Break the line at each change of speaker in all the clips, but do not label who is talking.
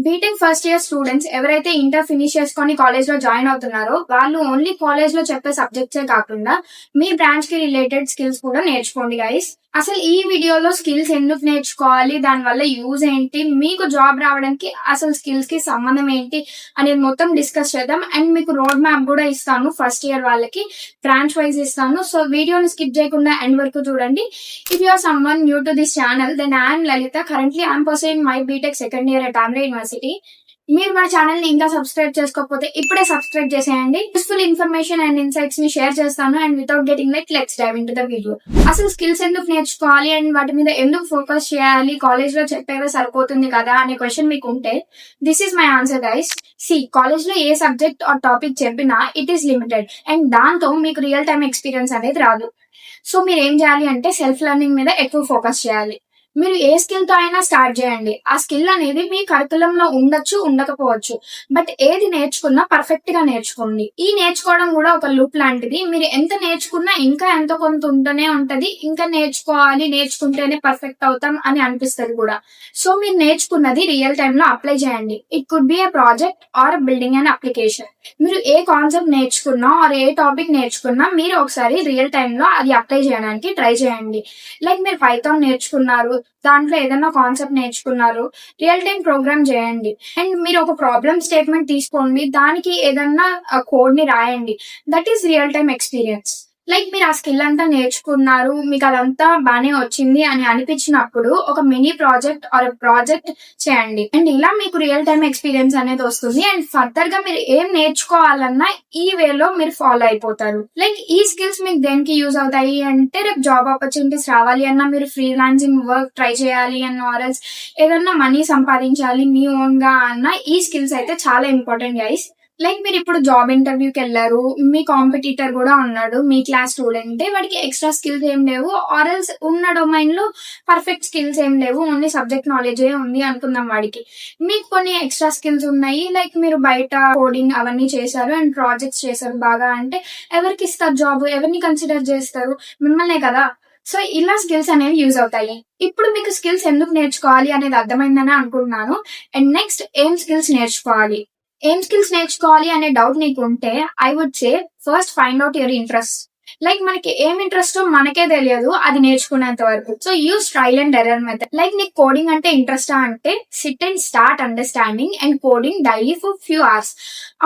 BTech first year students ఎవరైతే inter finish చేసుకొని college లో జాయిన్ అవుతున్నారో వాళ్ళు ఓన్లీ కాలేజ్ లో చెప్పే సబ్జెక్ట్సే కాకుండా మీ బ్రాంచ్ కి రిలేటెడ్ స్కిల్స్ కూడా నేర్చుకోండి గైస్. అసలు ఈ వీడియోలో స్కిల్స్ ఎందుకు నేర్చుకోవాలి, దాని వల్ల యూజ్ ఏంటి, మీకు జాబ్ రావడానికి అసలు స్కిల్స్ కి సంబంధం ఏంటి అనేది మొత్తం డిస్కస్ చేద్దాం. అండ్ మీకు రోడ్ మ్యాప్ కూడా ఇస్తాను, ఫస్ట్ ఇయర్ వాళ్ళకి బ్రాంచ్ వైజ్ ఇస్తాను. సో వీడియోని స్కిప్ చేయకుండా ఎండ్ వరకు చూడండి. If you are someone new to this channel, then I'm Lalitha. Currently I'm pursuing my BTech second year at Andhra University. మీరు మా ఛానల్ ని ఇంకా సబ్స్క్రైబ్ చేసుకోకపోతే ఇప్పుడే సబ్స్క్రైబ్ చేసేయండి. యూస్ఫుల్ ఇన్ఫర్మేషన్ అండ్ ఇన్సైట్స్ ని షేర్ చేస్తాను. And without getting like let's dive into the video. అసలు స్కిల్స్ ఎందుకు నేర్చుకోవాలి అండ్ వాటి మీద ఎందుకు ఫోకస్ చేయాలి, కాలేజ్ లో చెప్పేవే సరిపోతుంది కదా అనే క్వశ్చన్ మీకు ఉంటే, this is my answer guys. College లో ఏ సబ్జెక్ట్ ఆర్ టాపిక్ చెప్పినా ఇట్ ఈస్ లిమిటెడ్ అండ్ దాంతో మీకు రియల్ టైమ్ ఎక్స్పీరియన్స్ అనేది రాదు. సో మీరు ఏం చేయాలి అంటే సెల్ఫ్ లెర్నింగ్ మీద ఎక్కువ ఫోకస్ చేయాలి. మీరు ఏ స్కిల్ తో అయినా స్టార్ట్ చేయండి. ఆ స్కిల్ అనేది మీ కరికులం లో ఉండొచ్చు, ఉండకపోవచ్చు, బట్ ఏది నేర్చుకున్నా పర్ఫెక్ట్ గా నేర్చుకోండి. ఈ నేర్చుకోవడం కూడా ఒక లూప్ లాంటిది. మీరు ఎంత నేర్చుకున్నా ఇంకా ఎంతో కొంత ఉంటూనే ఉంటది. ఇంకా నేర్చుకోవాలి, నేర్చుకుంటేనే పర్ఫెక్ట్ అవుతాం అని అనిపిస్తుంది కూడా. సో మీరు నేర్చుకున్నది రియల్ టైమ్ లో అప్లై చేయండి. It could be a project or building an application. మీరు ఏ కాన్సెప్ట్ నేర్చుకున్నా ఆర్ ఏ టాపిక్ నేర్చుకున్నా మీరు ఒకసారి రియల్ టైమ్ లో అది అప్లై చేయడానికి ట్రై చేయండి. లైక్ మీరు పైథాన్ నేర్చుకున్నారు, దాంట్లో ఏదైనా కాన్సెప్ట్ నేర్చుకున్నారు, రియల్ టైం ప్రోగ్రామ్ చేయండి. అండ్ మీరు ఒక ప్రాబ్లమ్ స్టేట్మెంట్ తీసుకోండి, దానికి ఏదన్నా కోడ్ ని రాయండి. That is real time experience. Like మీరు ఆ స్కిల్ అంతా నేర్చుకున్నారు, మీకు అదంతా బానే వచ్చింది అని అనిపించినప్పుడు ఒక మినీ ప్రాజెక్ట్ ఆర్ ప్రాజెక్ట్ చేయండి. అండ్ ఇలా మీకు రియల్ టైమ్ ఎక్స్పీరియన్స్ అనేది వస్తుంది. అండ్ ఫర్దర్ గా మీరు ఏం నేర్చుకోవాలన్నా ఈ వేలో మీరు ఫాలో అయిపోతారు. లైక్ ఈ స్కిల్స్ మీకు దేనికి యూజ్ అవుతాయి అంటే, రేపు జాబ్ ఆపర్చునిటీస్ రావాలి అన్నా, మీరు ఫ్రీలాన్సింగ్ వర్క్ ట్రై చేయాలి అన్న, ఆర్ఎల్స్ ఏదన్నా మనీ సంపాదించాలి మీ ఓన్ గా అన్న, ఈ స్కిల్స్ అయితే చాలా ఇంపార్టెంట్ గైస్. లైక్ మీరు ఇప్పుడు జాబ్ ఇంటర్వ్యూకి వెళ్ళారు, మీ కాంపిటీటర్ కూడా ఉన్నాడు, మీ క్లాస్ స్టూడెంట్, వాడికి ఎక్స్ట్రా స్కిల్స్ ఏం లేవు, ఆర్ఎల్స్ ఉన్న డొమైన్ లో పర్ఫెక్ట్ స్కిల్స్ ఏం లేవు, ఓన్లీ సబ్జెక్ట్ నాలెడ్జ్ ఉంది అనుకుందాం. వాడికి మీకు కొన్ని ఎక్స్ట్రా స్కిల్స్ ఉన్నాయి. లైక్ మీరు బయట కోడింగ్ అవన్నీ చేశారు అండ్ ప్రాజెక్ట్స్ చేశారు బాగా అంటే, ఎవరికి ఇస్తారు జాబ్, ఎవరిని కన్సిడర్ చేస్తారు? మిమ్మల్నే కదా. సో ఇలా స్కిల్స్ అనేవి యూజ్ అవుతాయి. ఇప్పుడు మీకు స్కిల్స్ ఎందుకు నేర్చుకోవాలి అనేది అర్థమైందని అనుకుంటున్నాను. అండ్ నెక్స్ట్ ఏం స్కిల్స్ నేర్చుకోవాలి అనే డౌట్ నీకు ఉంటే, I would say first find out your interest. Like మనకి ఏం ఇంట్రెస్ట్ మనకే తెలియదు అది నేర్చుకునేంత వరకు. So use trial and error method. Like నీకు కోడింగ్ అంటే ఇంట్రెస్టా అంటే, sit and start understanding and coding daily for few hours.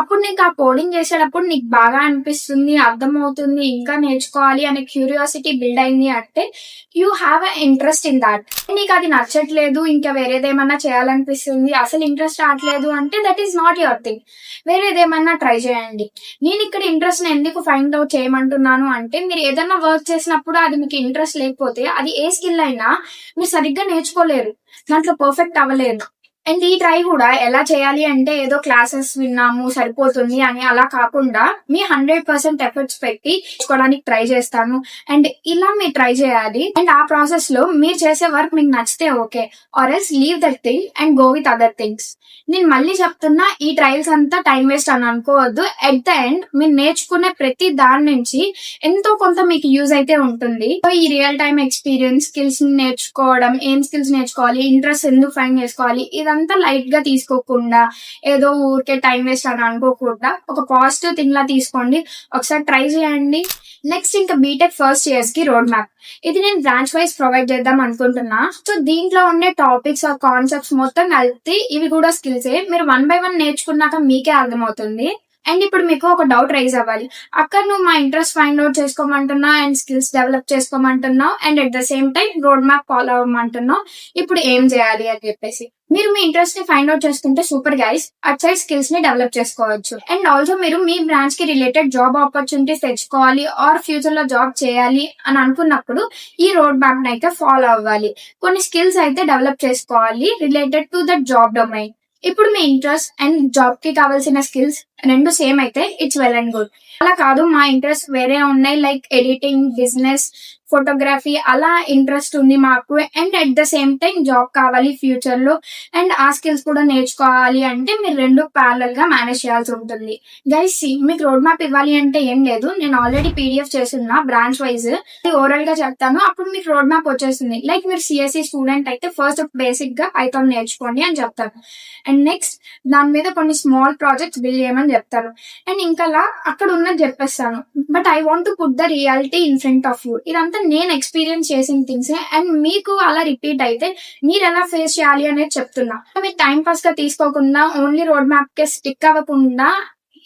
అప్పుడు నీకు ఆ కోడింగ్ చేసేటప్పుడు నీకు బాగా అనిపిస్తుంది, అర్థమవుతుంది, ఇంకా నేర్చుకోవాలి అనే క్యూరియాసిటీ బిల్డ్ అయింది అంటే you have a interest in that. నీకు అది నచ్చట్లేదు, ఇంకా వేరేదేమన్నా చేయాలనిపిస్తుంది, అసలు ఇంట్రెస్ట్ రావట్లేదు అంటే that is not your thing. వేరేదేమన్నా ట్రై చేయండి. నేను ఇక్కడ ఇంట్రెస్ట్ ఎందుకు ఫైండ్ అవుట్ చేయమంటున్నాను అంటే, మీరు ఏదైనా వర్క్ చేసినప్పుడు అది మీకు ఇంట్రెస్ట్ లేకపోతే అది ఏ స్కిల్ అయినా మీరు సరిగ్గా నేర్చుకోలేరు, దాంట్లో పర్ఫెక్ట్ అవ్వలేరు. అండ్ ఈ ట్రై కూడా ఎలా చేయాలి అంటే, ఏదో క్లాసెస్ విన్నాము సరిపోతుంది అని అలా కాకుండా మీ 100% ఎఫర్ట్స్ పెట్టి నేర్చుకోవడానికి ట్రై చేస్తాను అండ్ ఇలా మీరు ట్రై చేయాలి. అండ్ ఆ ప్రాసెస్ లో మీరు చేసే వర్క్ మీకు నచ్చితే okay, or else leave that thing and go with other things. నేను మళ్ళీ చెప్తున్నా, ఈ ట్రయల్స్ అంతా టైం వేస్ట్ అని అనుకోవద్దు. ఎట్ ద ఎండ్ మీరు నేర్చుకునే ప్రతి దాని నుంచి ఎంతో కొంత మీకు యూజ్ అయితే ఉంటుంది. ఈ రియల్ టైమ్ ఎక్స్పీరియన్స్, స్కిల్స్ నేర్చుకోవడం, ఏం స్కిల్స్ నేర్చుకోవాలి, ఇంట్రెస్ట్ ఎందుకు ఫైండ్ చేసుకోవాలి, ఇదంతా లైట్ గా తీసుకోకుండా, ఏదో ఊరికే టైం వేస్ట్ అని అనుకోకుండా ఒక పాజిటివ్ థింగ్ లా తీసుకోండి. ఒకసారి ట్రై చేయండి. నెక్స్ట్ ఇంకా బీటెక్ ఫస్ట్ ఇయర్స్ కి రోడ్ మ్యాప్. ఇది నేను బ్రాంచ్ వైజ్ ప్రొవైడ్ చేద్దాం అనుకుంటున్నా. సో దీంట్లో ఉండే టాపిక్స్ ఆ కాన్సెప్ట్స్ మొత్తం కలిపి ఇవి కూడా స్కిల్సే. మీరు 1 by 1 నేర్చుకున్నాక మీకే అర్థమవుతుంది. అండ్ ఇప్పుడు మీకు ఒక డౌట్ రైజ్ అవ్వాలి, అక్కడ నువ్వు మా ఇంట్రెస్ట్ ఫైండ్ అవుట్ చేసుకోమంటున్నా అండ్ స్కిల్స్ డెవలప్ చేసుకోమంటున్నావు and at the same time road map follow అవ్వమంటున్నావు, ఇప్పుడు ఏం చేయాలి అని చెప్పేసి. మీరు మీ ఇంట్రెస్ట్ ని ఫైండ్ అవుట్ చేసుకుంటే super guys, at side skills ని డెవలప్ చేసుకోవచ్చు. అండ్ ఆల్సో మీరు మీ బ్రాంచ్ కి రిలేటెడ్ జాబ్ ఆపర్చునిటీస్ తెచ్చుకోవాలి ఆర్ ఫ్యూచర్ లో జాబ్ చేయాలి అని అనుకున్నప్పుడు ఈ రోడ్ మ్యాప్ అయితే ఫాలో అవ్వాలి. కొన్ని స్కిల్స్ అయితే డెవలప్ చేసుకోవాలి related to that job domain. ఇప్పుడు మీ ఇంట్రెస్ట్ అండ్ జాబ్ కి కావాల్సిన స్కిల్స్ రెండు సేమ్ అయితే ఇట్స్ వెల్ అండ్ గుడ్. అలా కాదు, మా ఇంట్రెస్ట్ వేరే ఉన్నాయి, లైక్ ఎడిటింగ్, బిజినెస్, ఫోటోగ్రఫీ అలా ఇంట్రెస్ట్ ఉంది మాకు, and at the same time job కావాలి ఫ్యూచర్ లో, అండ్ ఆ స్కిల్స్ కూడా నేర్చుకోవాలి అంటే మీరు రెండు ప్యారలల్ గా మేనేజ్ చేయాల్సి ఉంటుంది. గైస్, మీకు రోడ్ మ్యాప్ ఇవ్వాలి అంటే ఏం లేదు, నేను ఆల్రెడీ పీడిఎఫ్ చేస్తున్నా బ్రాంచ్ వైజ్, ఓరల్ గా చెప్తాను, అప్పుడు మీకు రోడ్ మ్యాప్ వచ్చేస్తుంది. లైక్ మీరు సిఎస్సి స్టూడెంట్ అయితే ఫస్ట్ బేసిక్ గా పైథాన్ నేర్చుకోండి అని చెప్తాను, అండ్ నెక్స్ట్ దాని మీద కొన్ని స్మాల్ ప్రాజెక్ట్స్ బిల్డ్ చేయమని చెప్తారు, అండ్ ఇంకా అక్కడ ఉన్నది చెప్పేస్తాను. But I want to put the reality in front of you. ఇదంతా నేను ఎక్స్పీరియన్స్ చేసిన థింగ్స్, అండ్ మీకు అలా రిపీట్ అయితే మీరు ఎలా ఫేస్ చేయాలి అనేది చెప్తున్నా. మీరు టైం పాస్ గా తీసుకోకుండా ఓన్లీ రోడ్ మ్యాప్ కే స్టిక్ అవ్వకుండా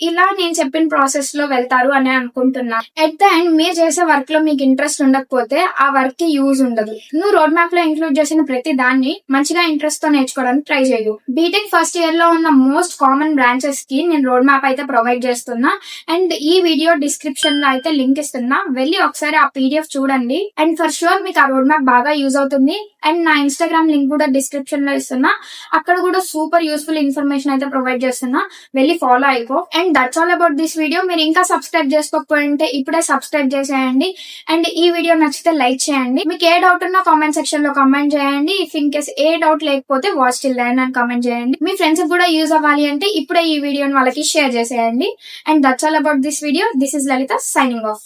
ఇలా నేను చెప్పిన ప్రాసెస్ లో వెళ్తారు అని అనుకుంటున్నా. ఎట్ ద ఎండ్ మీరు చేసే వర్క్ లో మీకు ఇంట్రెస్ట్ ఉండకపోతే ఆ వర్క్ కి యూజ్ ఉండదు. నువ్వు రోడ్ మ్యాప్ లో ఇంక్లూడ్ చేసిన ప్రతి దాన్ని మంచిగా ఇంట్రెస్ట్ తో నేర్చుకోవడానికి ట్రై చేయు. బీటెక్ ఫస్ట్ ఇయర్ లో ఉన్న మోస్ట్ కామన్ బ్రాంచెస్ కి నేను రోడ్ మ్యాప్ అయితే ప్రొవైడ్ చేస్తున్నా, అండ్ ఈ వీడియో డిస్క్రిప్షన్ లో అయితే లింక్ ఇస్తున్నా, వెళ్ళి ఒకసారి ఆ పీడిఎఫ్ చూడండి, అండ్ ఫర్ షూర్ మీకు ఆ రోడ్ మ్యాప్ బాగా యూజ్ అవుతుంది. అండ్ నా ఇన్స్టాగ్రామ్ లింక్ కూడా డిస్క్రిప్షన్ లో ఇస్తున్నా, అక్కడ కూడా సూపర్ యూస్ఫుల్ ఇన్ఫర్మేషన్ అయితే ప్రొవైడ్ చేస్తున్నా, వెళ్ళి ఫాలో అయిపో. And that's all about this video. మీరు ఇంకా సబ్స్క్రైబ్ చేసుకోకపోయింటే ఇప్పుడే సబ్స్క్రైబ్ చేసేయండి, అండ్ ఈ వీడియో నచ్చితే లైక్ చేయండి. మీకు ఏ డౌట్ ఉన్నా కామెంట్ సెక్షన్ లో కామెంట్ చేయండి. If in case A doubt లేకపోతే వాచ్ టిల్ ద ఎండ్ అని కామెంట్ చేయండి. మీ ఫ్రెండ్స్ కూడా యూజ్ అవ్వాలి అంటే ఇప్పుడే ఈ వీడియోని వాళ్ళకి షేర్ చేసేయండి. And that's all about this video. This is Lalitha signing off.